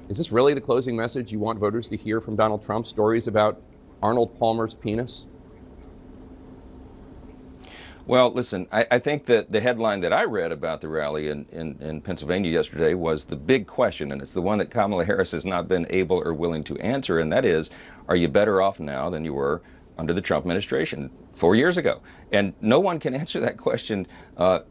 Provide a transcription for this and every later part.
Is this really the closing message you want voters to hear from Donald Trump? Stories about Arnold Palmer's penis? Well, listen, I think that the headline that I read about the rally in Pennsylvania yesterday was the big question, and it's the one that Kamala Harris has not been able or willing to answer, and that is, are you better off now than you were under the Trump administration 4 years ago? And no one can answer that question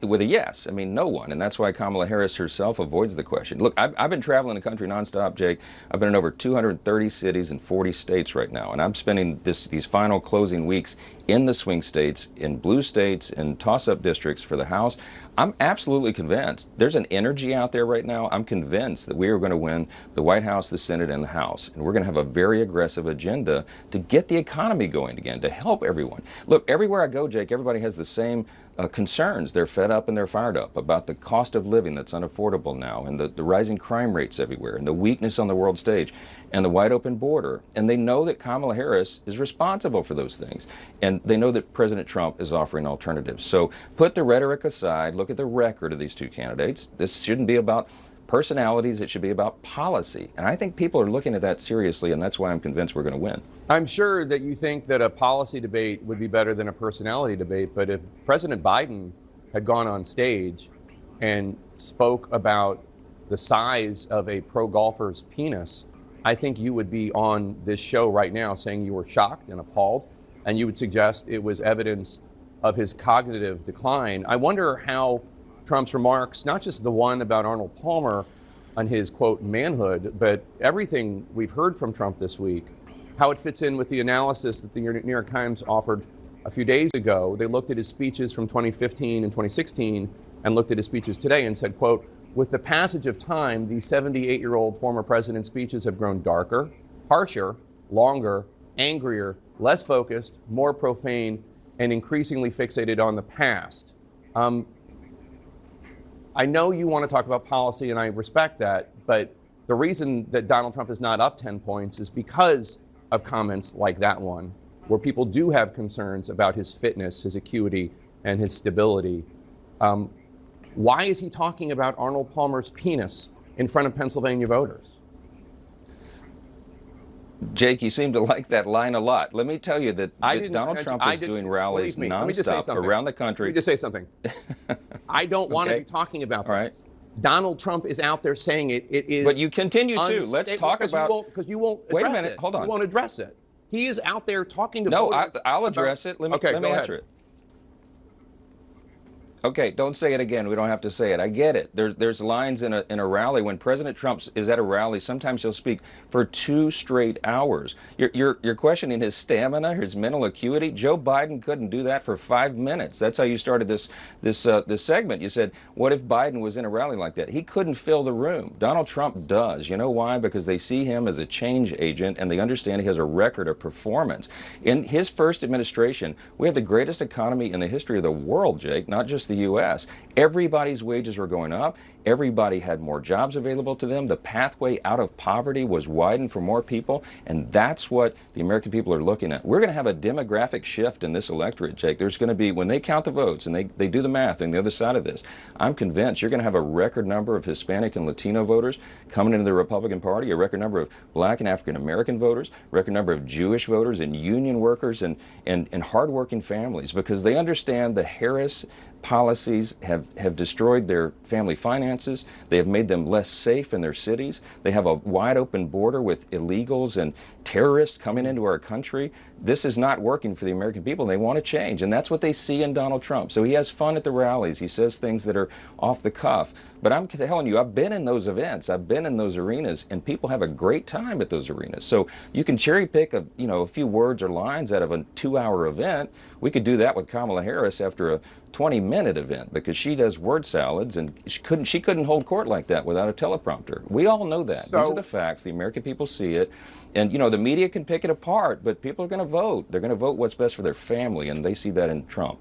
with a yes. I mean, no one. And that's why Kamala Harris herself avoids the question. Look, I've been traveling the country nonstop, Jake. I've been in over 230 cities in 40 states right now. And I'm spending these final closing weeks in the swing states, in blue states, in toss-up districts for the House. I'm absolutely convinced. There's an energy out there right now. I'm convinced that we are going to win the White House, the Senate, and the House. And we're going to have a very aggressive agenda to get the economy going again, to help everyone. Look, everywhere I go, Jake, everybody has the same concerns. They're fed up and they're fired up about the cost of living that's unaffordable now, and the rising crime rates everywhere, and the weakness on the world stage, and the wide open border. And they know that Kamala Harris is responsible for those things. And they know that President Trump is offering alternatives. So put the rhetoric aside, look at the record of these two candidates. This shouldn't be about personalities, it should be about policy. And I think people are looking at that seriously, and that's why I'm convinced we're going to win. I'm sure that you think that a policy debate would be better than a personality debate, but if President Biden had gone on stage and spoke about the size of a pro golfer's penis, I think you would be on this show right now saying you were shocked and appalled, and you would suggest it was evidence of his cognitive decline. I wonder how Trump's remarks, not just the one about Arnold Palmer on his, quote, manhood, but everything we've heard from Trump this week, how it fits in with the analysis that the New York Times offered a few days ago. They looked at his speeches from 2015 and 2016 and looked at his speeches today and said, quote, with the passage of time, the 78-year-old former president's speeches have grown darker, harsher, longer, angrier, less focused, more profane, and increasingly fixated on the past. I know you want to talk about policy, and I respect that, but the reason that Donald Trump is not up 10 points is because of comments like that one, where people do have concerns about his fitness, his acuity, and his stability. Why is he talking about Arnold Palmer's penis in front of Pennsylvania voters? Jake, you seem to like that line a lot. Let me tell you that Donald Trump is doing rallies nonstop around the country. Let me just say something. I don't want to be talking about this. Right. Donald Trump is out there saying it. It is. But you continue to. Let's talk about. Because you won't address Wait a minute. it. Hold on. You won't address it. He is out there talking to voters. No, I'll address it. Let me answer it. Okay, don't say it again. We don't have to say it. I get it. There's lines in a rally. When President Trump is at a rally, sometimes he'll speak for 2 straight hours. You're questioning his stamina, his mental acuity. Joe Biden couldn't do that for 5 minutes. That's how you started this segment. You said, what if Biden was in a rally like that? He couldn't fill the room. Donald Trump does. You know why? Because they see him as a change agent, and they understand he has a record of performance. In his first administration, we had the greatest economy in the history of the world, Jake, not just the U.S. Everybody's wages were going up. Everybody had more jobs available to them. The pathway out of poverty was widened for more people, and that's what the American people are looking at. We're going to have a demographic shift in this electorate, Jake. There's going to be, when they count the votes and they do the math on the other side of this, I'm convinced you're going to have a record number of Hispanic and Latino voters coming into the Republican Party, a record number of Black and African American voters, record number of Jewish voters, and union workers, and hardworking families, because they understand the Harris policies have destroyed their family finances. They have made them less safe in their cities. They have a wide open border with illegals and terrorists coming into our country. This is not working for the American people. They want to change, and that's what they see in Donald Trump. So he has fun at the rallies. He says things that are off the cuff. But I'm telling you, I've been in those events. I've been in those arenas, and people have a great time at those arenas. So you can cherry pick a few words or lines out of a 2-hour event. We could do that with Kamala Harris after a 20-minute event, because she does word salads, and she couldn't hold court like that without a teleprompter. We all know that. These are the facts. The American people see it. And, the media can pick it apart, but people are going to vote. They're going to vote what's best for their family, and they see that in Trump.